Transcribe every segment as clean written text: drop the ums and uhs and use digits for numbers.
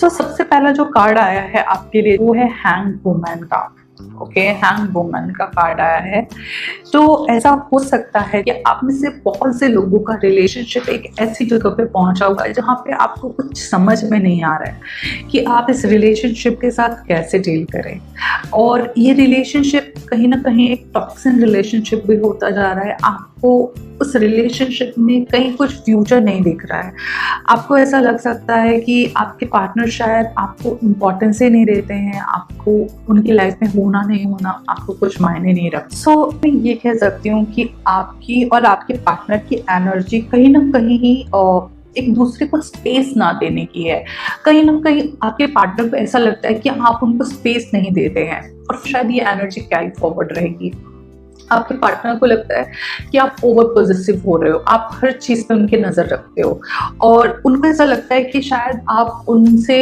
सो सबसे पहला जो कार्ड आया है आपके लिए वो है हैंग वुमन का। ओके, हैंग वुमन का कार्ड आया है। तो ऐसा हो सकता है कि आप में से बहुत से लोगों का रिलेशनशिप एक ऐसी जगह पे पहुंचा हुआ है जहां पे आपको कुछ समझ में नहीं आ रहा है कि आप इस रिलेशनशिप के साथ कैसे डील करें। और ये रिलेशनशिप कहीं ना कहीं एक टॉक्सिक रिलेशनशिप भी होता जा रहा है। आपको उस रिलेशनशिप में कहीं कुछ फ्यूचर नहीं दिख रहा है। आपको ऐसा लग सकता है कि आपके पार्टनर शायद आपको इम्पोर्टेंस ही नहीं देते हैं, आपको उनकी लाइफ में होना नहीं होना आपको कुछ मायने नहीं रखता। सो मैं ये कह सकती हूँ कि आपकी और आपके पार्टनर की एनर्जी कहीं ना कहीं एक दूसरे को स्पेस ना देने की है। कहीं ना कहीं आपके पार्टनर को ऐसा लगता है कि आप उनको स्पेस नहीं देते हैं और शायद ये एनर्जी कैरी फॉरवर्ड रहेगी। आपके पार्टनर को लगता है कि आप ओवर पॉजिटिव हो रहे हो, आप हर चीज़ पे उनकी नज़र रखते हो और उनको ऐसा लगता है कि शायद आप उनसे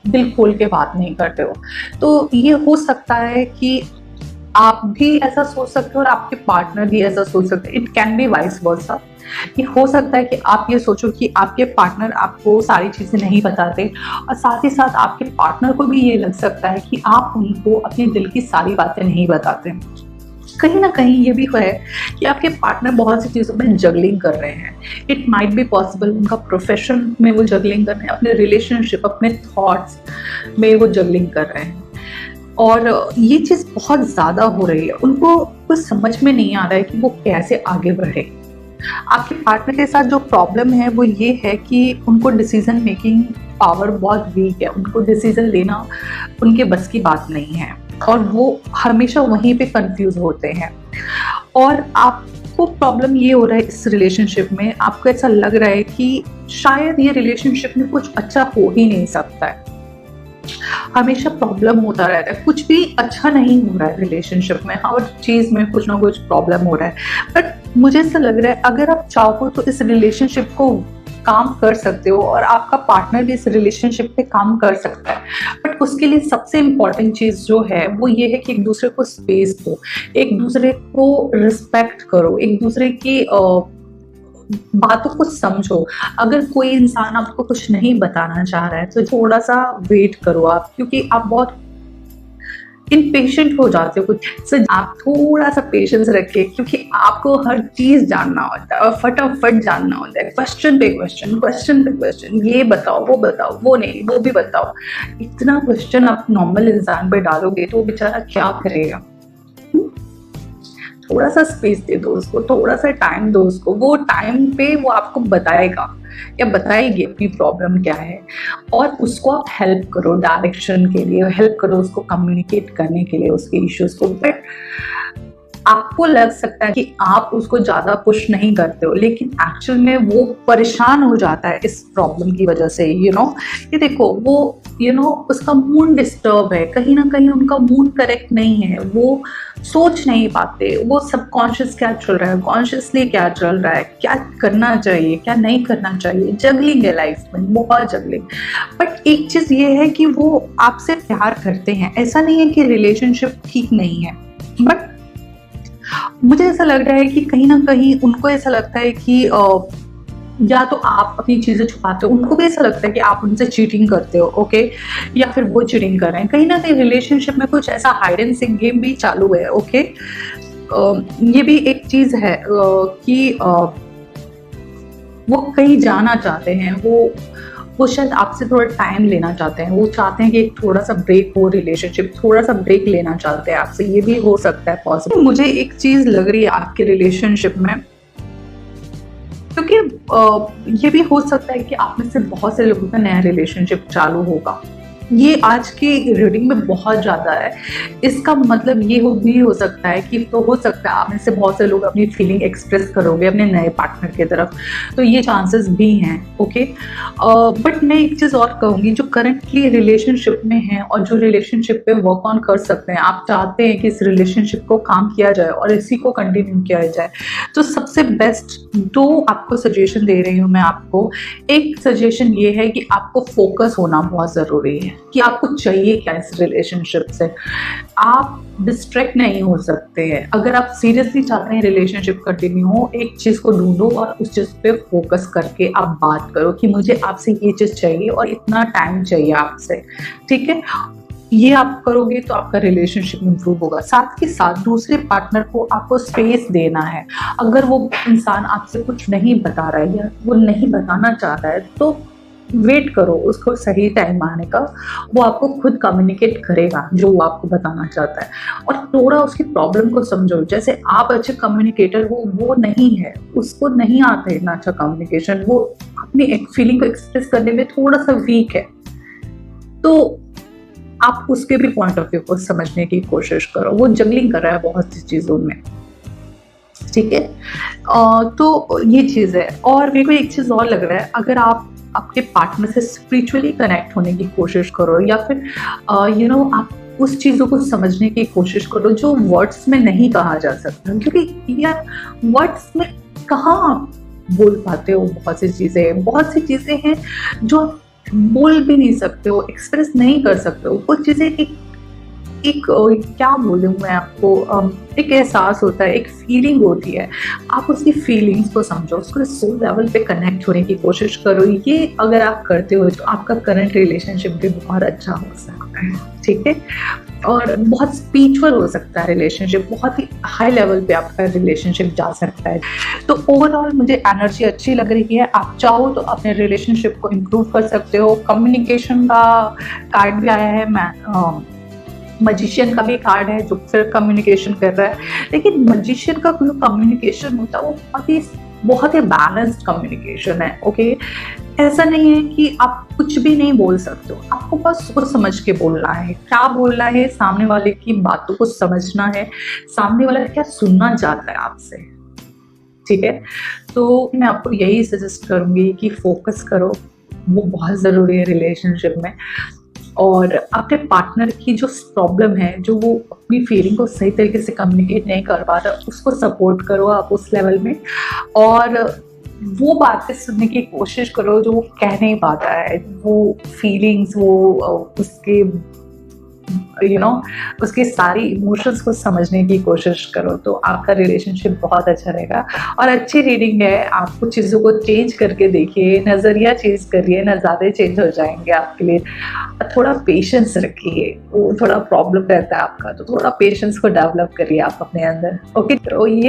दिल खोल के बात नहीं करते हो। तो ये हो सकता है कि आप भी ऐसा सोच सकते हो और आपके पार्टनर भी ऐसा सोच सकते हैं। It can be vice versa. ये हो सकता है कि आप ये सोचो कि आपके पार्टनर आपको सारी चीज़ें नहीं बताते और साथ ही साथ आपके पार्टनर को भी ये लग सकता है कि आप उनको अपने दिल की सारी बातें नहीं बताते। कहीं ना कहीं ये भी है कि आपके पार्टनर बहुत सी चीज़ों में जगलिंग कर रहे हैं। इट माइट बी पॉसिबल उनका प्रोफेशन में वो जगलिंग कर रहे हैं, अपने रिलेशनशिप, अपने थॉट्स में वो जगलिंग कर रहे हैं और ये चीज़ बहुत ज़्यादा हो रही है। उनको कुछ समझ में नहीं आ रहा है कि वो कैसे आगे बढ़े। आपके पार्टनर के साथ जो प्रॉब्लम है वो ये है कि उनको डिसीजन मेकिंग पावर बहुत वीक है। उनको डिसीजन लेना उनके बस की बात नहीं है और वो हमेशा वहीं पे कंफ्यूज होते हैं। और आपको प्रॉब्लम ये हो रहा है इस रिलेशनशिप में, आपको ऐसा लग रहा है कि शायद ये रिलेशनशिप में कुछ अच्छा हो ही नहीं सकता है। हमेशा प्रॉब्लम होता रहता है, कुछ भी अच्छा नहीं हो रहा है रिलेशनशिप में, हर चीज़ में कुछ ना कुछ प्रॉब्लम हो रहा है। बट मुझे ऐसा लग रहा है अगर आप चाहो तो इस रिलेशनशिप को काम कर सकते हो और आपका पार्टनर भी इस रिलेशनशिप पे काम कर सकता है। बट उसके लिए सबसे इम्पॉर्टेंट चीज़ जो है वो ये है कि एक दूसरे को स्पेस दो, एक दूसरे को रिस्पेक्ट करो, एक दूसरे की बातों को समझो। अगर कोई इंसान आपको कुछ नहीं बताना चाह रहा है तो थोड़ा सा वेट करो आप, क्योंकि आप बहुत इम्पेशेंट हो जाते हो कुछ से। आप थोड़ा सा पेशेंस रखिए क्योंकि आपको हर चीज़ जानना होता है और फटाफट जानना होता है। क्वेश्चन पे क्वेश्चन, क्वेश्चन पे क्वेश्चन, ये बताओ, वो नहीं, वो भी बताओ। इतना क्वेश्चन आप नॉर्मल इंसान पे डालोगे तो वो बेचारा क्या करेगा। थोड़ा सा स्पेस दे दो उसको, थोड़ा सा टाइम दो उसको। वो टाइम पे वो आपको बताएगा या बताएगी अपनी प्रॉब्लम क्या है और उसको आप हेल्प करो, डायरेक्शन के लिए हेल्प करो, उसको कम्युनिकेट करने के लिए उसके इश्यूज को। बट आपको लग सकता है कि आप उसको ज़्यादा पुश नहीं करते हो, लेकिन एक्चुअल में वो परेशान हो जाता है इस प्रॉब्लम की वजह से। ये देखो वो उसका मूड डिस्टर्ब है, कहीं ना कहीं उनका मूड करेक्ट नहीं है, वो सोच नहीं पाते, वो सबकॉन्शियस क्या चल रहा है, कॉन्शियसली क्या चल रहा है, क्या करना चाहिए, क्या नहीं करना चाहिए। जगलिंग है लाइफ में, बहुत जगलिंग। बट एक चीज़ ये है कि वो आपसे प्यार करते हैं, ऐसा नहीं है कि रिलेशनशिप ठीक नहीं है। बट मुझे ऐसा लग रहा है कि कहीं ना कहीं उनको ऐसा लगता है कि या तो आप अपनी चीज़ें छुपाते हो, उनको भी ऐसा लगता है कि आप उनसे चीटिंग करते हो, ओके, या फिर वो चीटिंग कर रहे हैं। कहीं ना कहीं रिलेशनशिप में कुछ ऐसा हाइड एंड सीक गेम भी चालू है, ओके। ये भी एक चीज़ है कि वो कहीं जाना चाहते हैं, वो शायद आपसे थोड़ा टाइम लेना चाहते हैं। वो चाहते हैं कि एक थोड़ा सा ब्रेक हो, रिलेशनशिप थोड़ा सा ब्रेक लेना चाहते हैं आपसे। ये भी हो सकता है पॉसिबल। मुझे एक चीज़ लग रही है आपके रिलेशनशिप में, क्योंकि ये भी हो सकता है कि आप में से बहुत से लोगों का नया रिलेशनशिप चालू होगा। ये आज की रीडिंग में बहुत ज़्यादा है। इसका मतलब ये भी हो सकता है कि हो सकता है आप में से बहुत से लोग अपनी फीलिंग एक्सप्रेस करोगे अपने नए पार्टनर की तरफ, तो ये चांसेस भी हैं, ओके। बट मैं एक चीज़ और कहूँगी, जो करंटली रिलेशनशिप में हैं और जो रिलेशनशिप पे वर्क ऑन कर सकते हैं, आप चाहते हैं कि इस रिलेशनशिप को काम किया जाए और इसी को कंटिन्यू किया जाए, तो सबसे बेस्ट 2 आपको सजेशन दे रही हूँ मैं आपको। एक सजेशन ये है कि आपको फोकस होना बहुत ज़रूरी है। कि आपको चाहिए क्या इस रिलेशनशिप से। आप डिस्ट्रैक्ट नहीं हो सकते हैं। अगर आप सीरियसली चाहते हैं रिलेशनशिप कंटिन्यू हो, एक चीज़ को ढूंढो और उस चीज़ पे फोकस करके आप बात करो कि मुझे आपसे ये चीज़ चाहिए और इतना टाइम चाहिए आपसे, ठीक है। ये आप करोगे तो आपका रिलेशनशिप इंप्रूव होगा। साथ ही साथ दूसरे पार्टनर को आपको स्पेस देना है। अगर वो इंसान आपसे कुछ नहीं बता रहा है या वो नहीं बताना चाह रहा है तो वेट करो उसको सही टाइम आने का। वो आपको खुद कम्युनिकेट करेगा जो वो आपको बताना चाहता है, और थोड़ा उसकी प्रॉब्लम को समझो। जैसे आप अच्छे कम्युनिकेटर हो, वो नहीं है, उसको नहीं आता है इतना अच्छा कम्युनिकेशन, वो अपनी एक फीलिंग को एक्सप्रेस करने में थोड़ा सा वीक है, तो आप उसके भी पॉइंट ऑफ व्यू को समझने की कोशिश करो। वो जगलिंग कर रहा है बहुत सी चीज़ों में, ठीक है। तो ये चीज़ है। और मेरे को एक चीज़ और लग रहा है, अगर आप आपके पार्टनर से स्पिरिचुअली कनेक्ट होने की कोशिश करो, या फिर आप उस चीज़ों को समझने की कोशिश करो जो वर्ड्स में नहीं कहा जा सकता, क्योंकि यार वर्ड्स में कहाँ आप बोल पाते हो। बहुत सी चीज़ें हैं जो आप बोल भी नहीं सकते हो, एक्सप्रेस नहीं कर सकते हो। कुछ चीज़ें एक क्या बोलूँ मैं आपको, एक एहसास होता है, एक फीलिंग होती है। आप उसकी फीलिंग्स को समझो, उसको सोल लेवल पे कनेक्ट होने की कोशिश करो। ये अगर आप करते हो तो आपका करंट रिलेशनशिप भी बहुत अच्छा हो सकता है, ठीक है। और बहुत स्पिरिचुअल हो सकता है रिलेशनशिप, बहुत ही हाई लेवल पे आपका रिलेशनशिप जा सकता है। तो ओवरऑल मुझे एनर्जी अच्छी लग रही है। आप चाहो तो अपने रिलेशनशिप को इम्प्रूव कर सकते हो। कम्युनिकेशन का कार्ड भी आया है, मैं मजिशियन का भी कार्ड है जो फिर कम्युनिकेशन कर रहा है। लेकिन मजिशियन का जो कम्युनिकेशन होता है वो बहुत ही बैलेंस्ड कम्युनिकेशन है, ओके। ऐसा नहीं है कि आप कुछ भी नहीं बोल सकते हो, आपको बस सोच समझ के बोलना है। क्या बोलना है, सामने वाले की बातों को समझना है, सामने वाला क्या सुनना चाहता है आपसे, ठीक है। तो मैं आपको यही सजेस्ट करूँगी कि फोकस करो, वो बहुत ज़रूरी है रिलेशनशिप में। और अपने पार्टनर की जो प्रॉब्लम है, जो वो अपनी फीलिंग को सही तरीके से कम्युनिकेट नहीं कर पा रहा, उसको सपोर्ट करो आप उस लेवल में। और वो बातें सुनने की कोशिश करो जो वो कह नहीं पाता है, वो फीलिंग्स, वो उसके उसके सारी इमोशंस को समझने की कोशिश करो, तो आपका रिलेशनशिप बहुत अच्छा रहेगा। और अच्छी रीडिंग है, आप कुछ चीज़ों को चेंज करके देखिए, नज़रिया चेंज करिए, नज़ारे चेंज हो जाएंगे आपके लिए। थोड़ा पेशेंस रखिए, वो थोड़ा प्रॉब्लम रहता है आपका, तो थोड़ा पेशेंस को डेवलप करिए आप अपने अंदर, ओके। तो ये